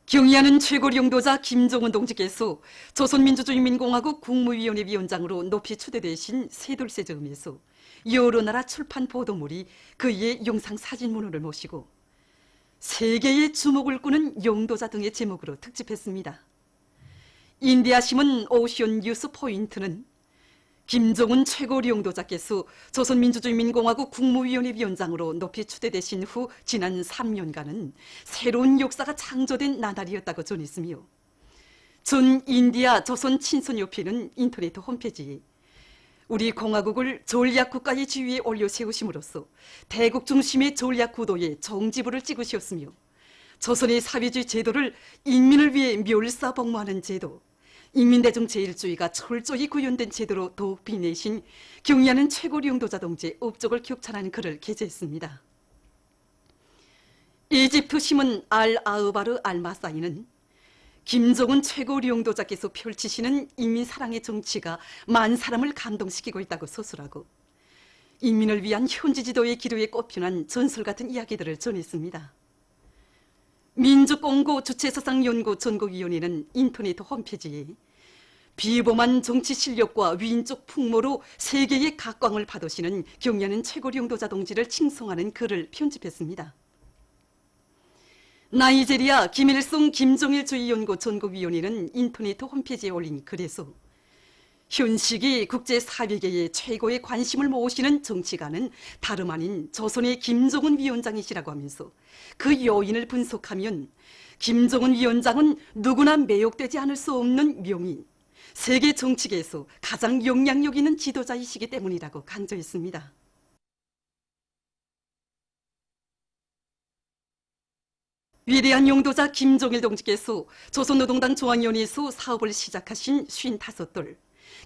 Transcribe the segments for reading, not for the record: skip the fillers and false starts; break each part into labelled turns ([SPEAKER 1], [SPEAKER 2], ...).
[SPEAKER 1] 경의하는 최고領導자 김정은 동지께서 조선민주주의인민공화국 국무위원회 위원장으로 높이 추대되신 세돌세 즈음에서 여러 나라 출판 보도물이 그의 영상 사진문호를 모시고 세계의 주목을 끄는 용도자 등의 제목으로 특집했습니다. 인디아신문 오션 뉴스 포인트는 김정은 최고領導자께서 조선민주주의인민공화국 국무위원회 위원장으로 높이 추대되신 후 지난 3년간은 새로운 역사가 창조된 나날이었다고 전했으며, 전 인디아 조선 친선협회는 인터넷 홈페이지에 우리 공화국을 전략국가의 지위에 올려 세우심으로써 대국 중심의 전략 구도에 정지부를 찍으셨으며, 조선의 사회주의 제도를 인민을 위해 멸사복무하는 제도, 인민대중 제일주의가 철저히 구현된 제도로 더욱 빛내신 경의하는 최고領導자 동지의 업적을 격찬하는 글을 게재했습니다. 이집트 신문 알-아흐바르 알-마사이는 김정은 최고領導자께서 펼치시는 인민사랑의 정치가 만 사람을 감동시키고 있다고 서술하고 인민을 위한 현지 지도의 기로에 꼽혀난 전설 같은 이야기들을 전했습니다. 민주공고 주체서상연구 전국위원회는 인터넷 홈페이지에 비범한 정치 실력과 위인적 풍모로 세계의 각광을 받으시는 경의하는 최고領導자 동지를 칭송하는 글을 편집했습니다. 나이제리아 김일성 김정일주의연구 전국위원회는 인터넷 홈페이지에 올린 글에서 현 시기 국제사회계의 최고의 관심을 모으시는 정치가는 다름 아닌 조선의 김정은 위원장이시라고 하면서 그 요인을 분석하면 김정은 위원장은 누구나 매혹되지 않을 수 없는 명인, 세계 정치계에서 가장 영향력 있는 지도자이시기 때문이라고 강조했습니다. 위대한 용도자 김정일 동지께서 조선노동당 중앙위원회에서 사업을 시작하신 55돌,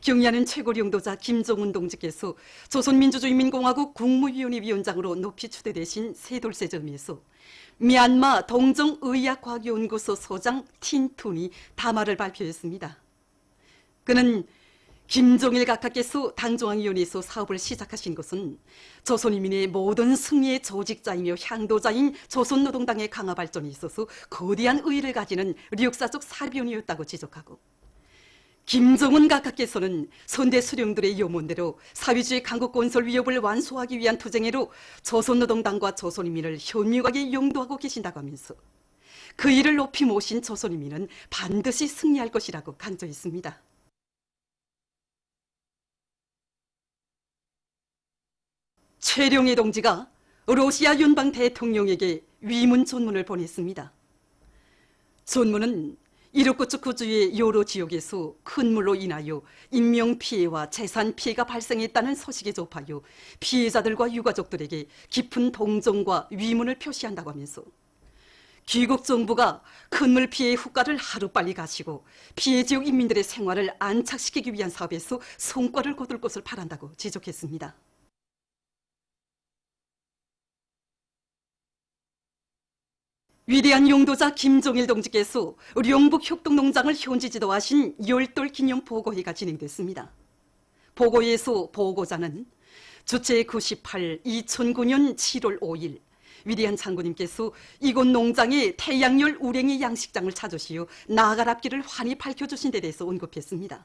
[SPEAKER 1] 경의하는 최고領導자 김정은 동지께서 조선민주주의인민공화국 국무위원회 위원장으로 높이 추대되신 세돌세 즈음에서 미얀마 동정의학과학연구소 소장 틴툰이 담화를 발표했습니다. 그는 김정일 각하께서 당중앙위원회에서 사업을 시작하신 것은 조선인민의 모든 승리의 조직자이며 향도자인 조선노동당의 강화 발전에 있어서 거대한 의의를 가지는 역사적 사변이었다고 지적하고, 김정은 각하께서는 선대 수령들의 염원대로 사회주의 강국 건설 위협을 완수하기 위한 투쟁으로 조선노동당과 조선인민을 현명하게 용도하고 계신다고 하면서 그 일을 높이 모신 조선인민은 반드시 승리할 것이라고 강조했습니다. 최룡해 동지가 러시아 연방 대통령에게 위문 전문을 보냈습니다. 전문은 이르쿠츠 구주의 여러 지역에서 큰 물로 인하여 인명피해와 재산피해가 발생했다는 소식에 접하여 피해자들과 유가족들에게 깊은 동정과 위문을 표시한다고 하면서 귀국 정부가 큰 물 피해 후과를 하루빨리 가시고 피해 지역 인민들의 생활을 안착시키기 위한 사업에서 성과를 거둘 것을 바란다고 지적했습니다. 위대한 용도자 김정일 동지께서 령북 협동농장을 현지 지도하신 열돌 기념 보고회가 진행됐습니다. 보고회에서 보고자는 주체 98 2009년 7월 5일 위대한 장군님께서 이곳 농장에 태양열 우랭이 양식장을 찾으시어 나아갈 앞길을 환히 밝혀주신 데 대해서 언급했습니다.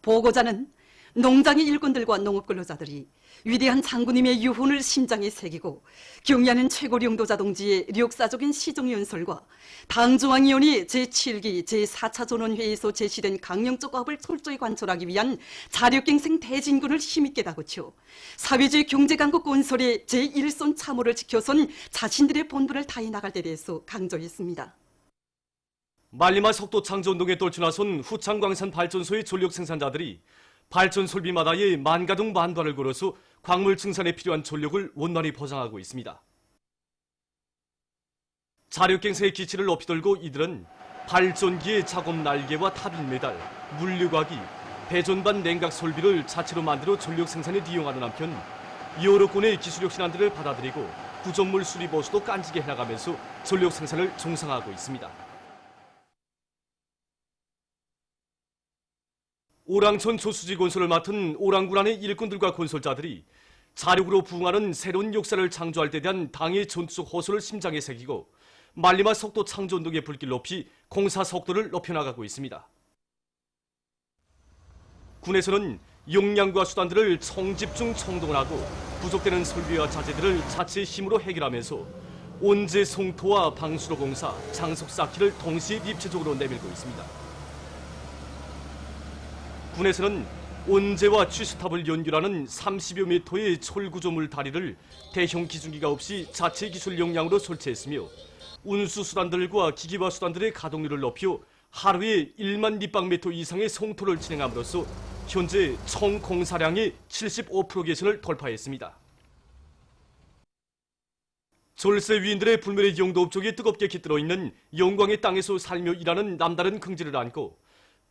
[SPEAKER 1] 보고자는 농장의 일꾼들과 농업근로자들이 위대한 장군님의 유훈을 심장에 새기고 경의하는 최고領導자 동지의 역사적인 시정연설과 당중앙위원회 제7기 제4차 전원회의에서 제시된 강령적 과업을 철저히 관철하기 위한 자력갱생 대진군을 힘있게 다그쳐 사회주의 경제강국 건설의 제1선 참호를 지켜선 자신들의 본분을 다해 나갈 데 대해서 강조했습니다.
[SPEAKER 2] 만리마 석도 창조운동에 떨쳐나선 후창광산 발전소의 전력 생산자들이 발전 설비마다의 만가동 만발을 걸어서 광물 증산에 필요한 전력을 원만히 보장하고 있습니다. 자력갱생의 기치를 높이 들고 이들은 발전기의 작업 날개와 타빈 메달, 물류과기, 배전반 냉각 설비를 자체로 만들어 전력 생산에 이용하는 한편 여러 건의 기술력 신안들을 받아들이고 구조물 수리 보수도 깐지게 해나가면서 전력 생산을 정상화하고 있습니다. 오랑천 조수지 건설을 맡은 오랑군안의 일꾼들과 건설자들이 자력으로 부응하는 새로운 역사를 창조할 때 대한 당의 전투적 호소를 심장에 새기고 만리마 속도 창조운동의 불길 높이 공사 속도를 높여나가고 있습니다. 군에서는 역량과 수단들을 총집중 총동을 하고 부족되는 설비와 자재들을 자체의 힘으로 해결하면서 온재 송토와 방수로 공사, 장속 쌓기를 동시에 입체적으로 내밀고 있습니다. 군에서는 온재와 취수탑을 연결하는 30여 미터의 철구조물 다리를 대형 기중기가 없이 자체 기술 역량으로 설치했으며 운수 수단들과 기기화 수단들의 가동률을 높여 하루에 1만立方미터 이상의 송토를 진행함으로써 현재 총 공사량의 75% 개선을 돌파했습니다. 졸세 위인들의 불멸의 영도 업적에 뜨겁게 깃들어 있는 영광의 땅에서 살며 일하는 남다른 긍지를 안고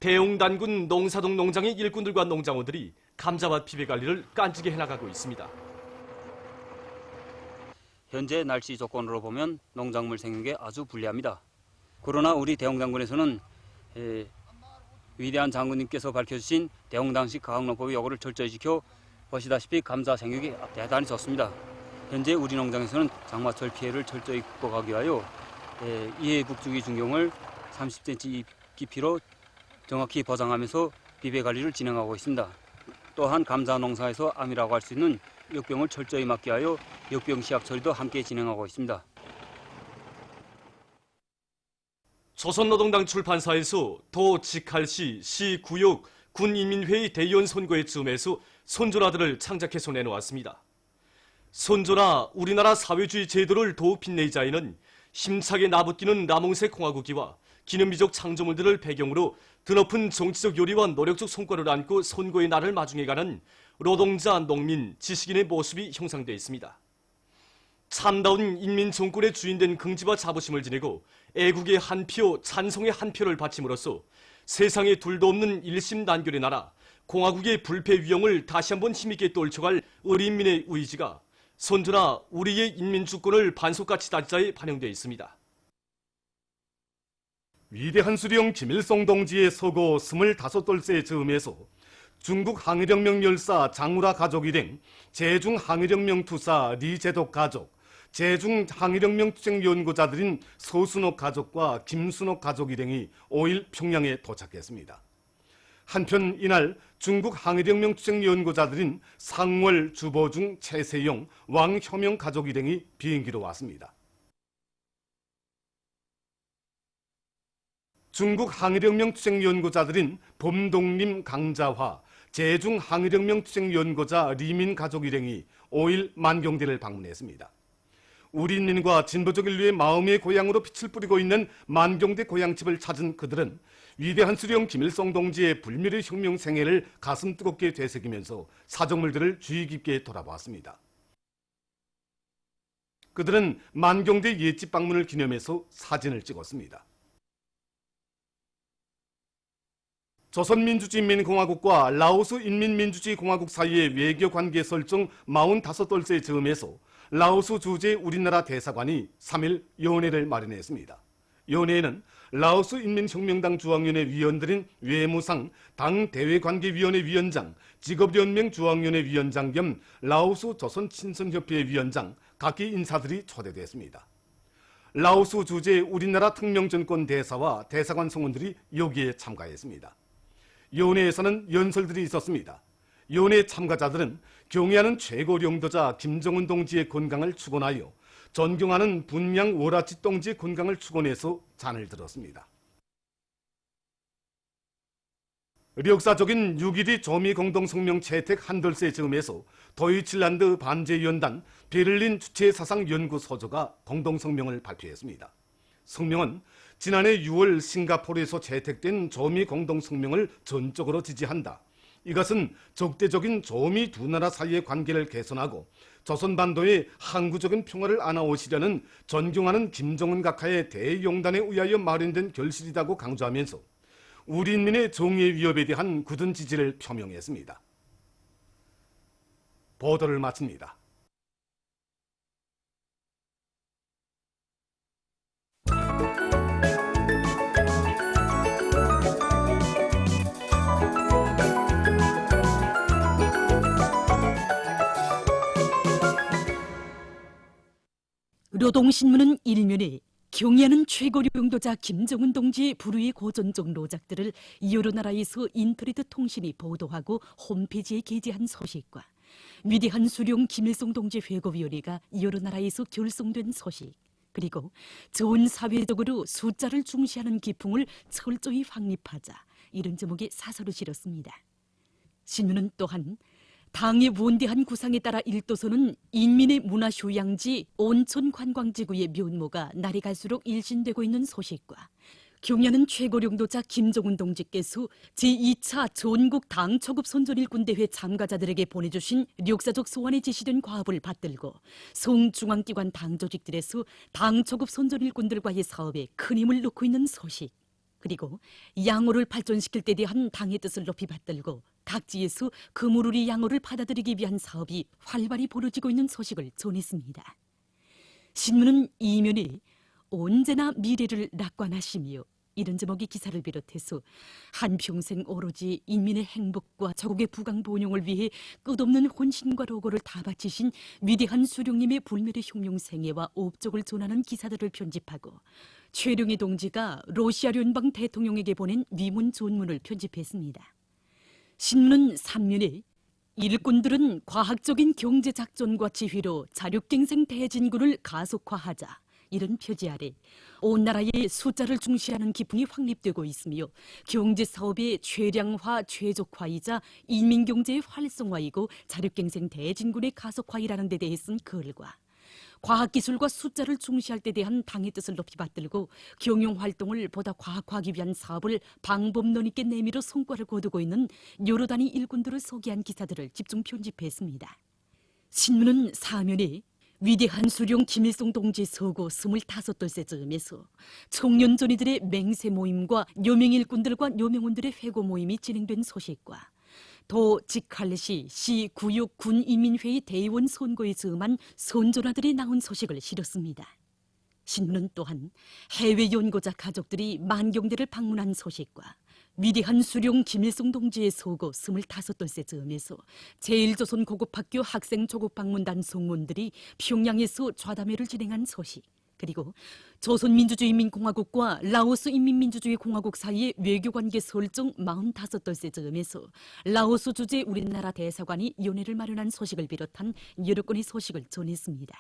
[SPEAKER 2] 대웅단군 농사동 농장의 일꾼들과 농장어들이 감자밭 비배 관리를 깐지게 해나가고 있습니다.
[SPEAKER 3] 현재 날씨 조건으로 보면 농작물 생육에 아주 불리합니다. 그러나 우리 대웅단군에서는 위대한 장군님께서 밝혀주신 대웅당식 과학농법의 요구를 철저히 지켜 보시다시피 감자 생육이 대단히 좋습니다. 현재 우리 농장에서는 장마철 피해를 철저히 극복하기 위하여 이해 북주기 중경을 30cm 깊이로 정확히 보장하면서 비배 관리를 진행하고 있습니다. 또한 감자 농사에서 암이라고 할 수 있는 역병을 철저히 막기 위하여 역병 시약 처리도 함께 진행하고 있습니다.
[SPEAKER 2] 조선노동당 출판사에서 도 직할시, 시, 구역, 군인민회의 대의원 선거의 즈음에서 손조라들을 창작해서 내놓았습니다. 손조라 우리나라 사회주의 제도를 더욱 빛내자 하는 힘차게 나붙기는 남홍색 공화국기와 기념비적 창조물들을 배경으로 드높은 정치적 요리와 노력적 성과를 안고 선거의 날을 마중해가는 노동자, 농민, 지식인의 모습이 형상되어 있습니다. 참다운 인민정권의 주인된 긍지와 자부심을 지니고 애국의 한 표, 찬송의 한 표를 바침으로써 세상에 둘도 없는 일심단결의 나라, 공화국의 불패 위용을 다시 한번 힘있게 떨쳐갈 어린민의 의지가 선조나 우리의 인민주권을 반석같이 다지자에 반영되어 있습니다.
[SPEAKER 4] 위대한 수령 김일성 동지의 서거 25돌세 즈음에서 중국 항일혁명 열사 장우라 가족 일행, 제중 항일혁명 투사 리제독 가족, 제중 항일혁명 투쟁 연구자들인 서순옥 가족과 김순옥 가족 일행이 5일 평양에 도착했습니다. 한편 이날 중국 항일혁명 투쟁 연구자들인 상월, 주보중, 최세용, 왕효명 가족 일행이 비행기로 왔습니다. 중국 항일혁명 투쟁 연구자들인 범동림, 강자화, 제중 항일혁명 투쟁 연구자 리민 가족 일행이 5일 만경대를 방문했습니다. 우리 인민과 진보적 인류의 마음의 고향으로 빛을 뿌리고 있는 만경대 고향집을 찾은 그들은 위대한 수령 김일성 동지의 불멸의 혁명 생애를 가슴 뜨겁게 되새기면서 사정물들을 주의 깊게 돌아보았습니다. 그들은 만경대 옛집 방문을 기념해서 사진을 찍었습니다. 조선민주주의인민공화국과 라오스 인민민주주의공화국 사이의 외교관계 설정 45돌세 즈음에서 라오스 주재 우리나라 대사관이 3일 연회를 마련했습니다. 연회에는 라오스 인민혁명당 중앙위원회 위원들인 외무상, 당 대외관계위원회 위원장, 직업연맹 중앙위원회 위원장 겸 라오스 조선친선협회 위원장, 각기 인사들이 초대됐습니다. 라오스 주재 우리나라 특명정권 대사와 대사관 성원들이 여기에 참가했습니다. 연회에서는 연설들이 있었습니다. 연회 참가자들은 경애하는 최고領導자 김정은 동지의 건강을 축원하여 존경하는 분양 월아치 동지의 건강을 축원해서 잔을 들었습니다. 역사적인 6.12 조미공동성명 채택 한돌세 즈음에서 도이칠란드 반제연단 베를린 주체사상연구소조가 공동성명을 발표했습니다. 성명은 지난해 6월 싱가포르에서 채택된 조미 공동성명을 전적으로 지지한다. 이것은 적대적인 조미 두 나라 사이의 관계를 개선하고 조선반도의 항구적인 평화를 안아오시려는 존경하는 김정은 각하의 대용단에 의하여 마련된 결실이라고 강조하면서 우리 인민의 정의의 위협에 대한 굳은 지지를 표명했습니다. 보도를 마칩니다.
[SPEAKER 5] 노동신문은 일면에
[SPEAKER 1] 경의하는 최고령 용도자 김정은 동지의 불우의 고전적 노작들을 여러 나라에서 인터넷 통신이 보도하고 홈페이지에 게재한 소식과 위대한 수령 김일성 동지 회고위원회가 여러 나라에서 결성된 소식, 그리고 전 사회적으로 숫자를 중시하는 기풍을 철저히 확립하자, 이런 제목의 사설을 실었습니다. 신문은 또한 당의 원대한 구상에 따라 일도선은 인민의 문화휴양지 온천관광지구의 면모가 날이 갈수록 일신되고 있는 소식과 경의하는 최고령도자 김정은 동지께서 제2차 전국 당초급 선전일군대회 참가자들에게 보내주신 역사적 소원에 제시된 과업을 받들고 성중앙기관 당조직들에서 당초급 선전일군들과의 사업에 큰 힘을 놓고 있는 소식, 그리고 양호를 발전시킬 때 대한 당의 뜻을 높이 받들고 각지에서 그물우리 양호를 받아들이기 위한 사업이 활발히 벌어지고 있는 소식을 전했습니다. 신문은 이면에 언제나 미래를 낙관하시며, 이런 제목의 기사를 비롯해서 한평생 오로지 인민의 행복과 자국의 부강본용을 위해 끝없는 혼신과 로고를 다 바치신 위대한 수령님의 불멸의 혁명생애와 업적을 전하는 기사들을 편집하고 최룡희 동지가 러시아聯邦 대통령에게 보낸 위문 전문을 편집했습니다. 신문은 3면에 일꾼들은 과학적인 경제작전과 지휘로 자력갱생 대진군을 가속화하자, 이런 표지 아래 온 나라의 숫자를 중시하는 기풍이 확립되고 있으며 경제사업의 최량화, 최적화이자 인민경제의 활성화이고 자력갱생 대진군의 가속화이라는 데 대해 쓴 글과 과학기술과 숫자를 중시할 때 대한 당의 뜻을 높이 받들고 경영활동을 보다 과학화하기 위한 사업을 방법론 있게 내밀어 성과를 거두고 있는 여러 단위 일꾼들을 소개한 기사들을 집중 편집했습니다. 신문은 사면에 위대한 수령 김일성 동지 서고 25돌째 즈음에서 청년전이들의 맹세 모임과 여명일꾼들과 여명원들의 회고 모임이 진행된 소식과 도 직할시 시 구육 군인민회의 대의원 선거에 즈음한 선전화들이 나온 소식을 실었습니다. 신문은 또한 해외 연고자 가족들이 만경대를 방문한 소식과 위대한 수령 김일성 동지의 서고 25돌째 즈음에서 제1조선 고급학교 학생 조국방문단 성원들이 평양에서 좌담회를 진행한 소식, 그리고 조선민주주의인민공화국과 라오스 인민민주주의공화국 사이의 외교관계 설정 45돌째 즈음에서 라오스 주재 우리나라 대사관이 연회를 마련한 소식을 비롯한 여러 건의 소식을 전했습니다.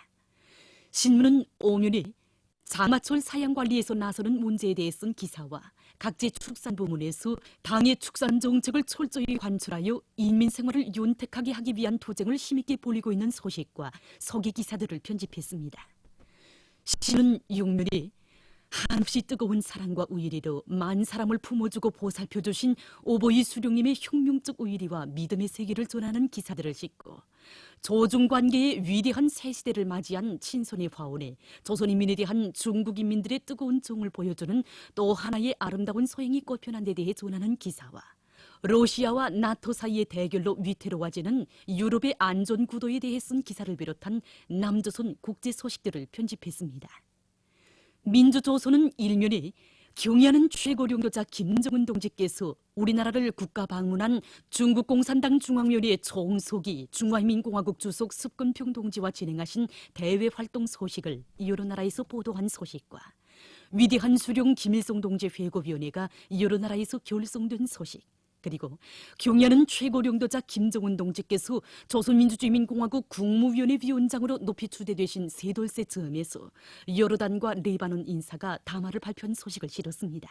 [SPEAKER 1] 신문은 5면에 장마철 사양관리에서 나서는 문제에 대해 쓴 기사와 각지 축산부문에서 당의 축산 정책을 철저히 관철하여 인민생활을 윤택하게 하기 위한 투쟁을 힘있게 벌이고 있는 소식과 소개 기사들을 편집했습니다. 신은 6면에 한없이 뜨거운 사랑과 우일이로 만 사람을 품어주고 보살펴주신 오보이 수령님의 혁명적 우일이와 믿음의 세계를 전하는 기사들을 싣고 조중관계의 위대한 새 시대를 맞이한 친선의 화원에 조선인민에 대한 중국인민들의 뜨거운 정을 보여주는 또 하나의 아름다운 소행이 꽃편한 데 대해 전하는 기사와 러시아와 나토 사이의 대결로 위태로워지는 유럽의 안전구도에 대해 쓴 기사를 비롯한 남조선 국제 소식들을 편집했습니다. 민주조선은 1면에 경의하는 최고령도자 김정은 동지께서 우리나라를 국가 방문한 중국 공산당 중앙위원회 총서기 중화인민공화국 주석 습근평 동지와 진행하신 대외 활동 소식을 여러 나라에서 보도한 소식과 위대한 수령 김일성 동지 회고위원회가 여러 나라에서 결성된 소식, 그리고 경의하는 최고령도자 김정은 동지께서 조선민주주의인민공화국 국무위원회 위원장으로 높이 추대되신 세돌세 즈음에서 여러 단과 레바논 인사가 담화를 발표한 소식을 실었습니다.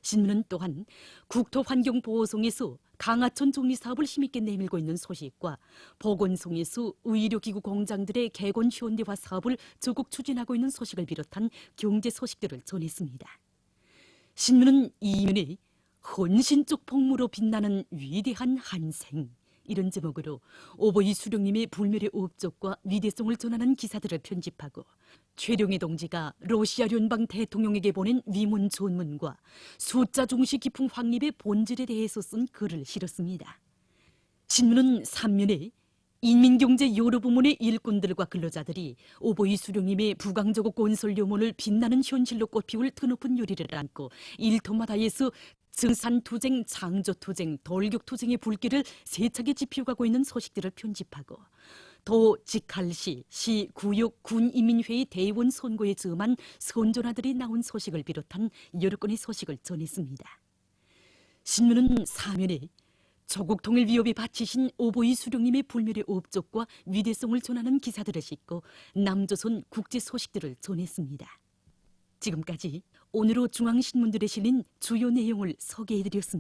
[SPEAKER 1] 신문은 또한 국토환경보호성에서 강하천 정리사업을 힘있게 내밀고 있는 소식과 보건성에서 의료기구 공장들의 개건 현대화 사업을 적극 추진하고 있는 소식을 비롯한 경제 소식들을 전했습니다. 신문은 이면에 헌신적 복무로 빛나는 위대한 한생, 이런 제목으로 오보이 수령님의 불멸의 업적과 위대성을 전하는 기사들을 편집하고 최룡희 동지가 러시아聯邦 대통령에게 보낸 위문 전문과 숫자 중시 기풍 확립의 본질에 대해서 쓴 글을 실었습니다. 신문은 3면에 인민경제 여러 부문의 일꾼들과 근로자들이 오보이 수령님의 부강저고 건설 요문을 빛나는 현실로 꽃피울 드높은 요리를 안고 일터마다에서 증산투쟁, 창조투쟁, 돌격투쟁의 불길을 세차게 지피워가고 있는 소식들을 편집하고
[SPEAKER 5] 도 직할시 시 구육 군이민회의 대의원 선고에 즈음한 선조나들이 나온 소식을 비롯한 여러 건의 소식을 전했습니다. 신문은 사면에 조국 통일 위협에 바치신 오보이 수령님의 불멸의 업적과 위대성을 전하는 기사들을 싣고 남조선 국제 소식들을 전했습니다. 지금까지 오늘호 중앙신문들에 실린 주요 내용을 소개해드렸습니다.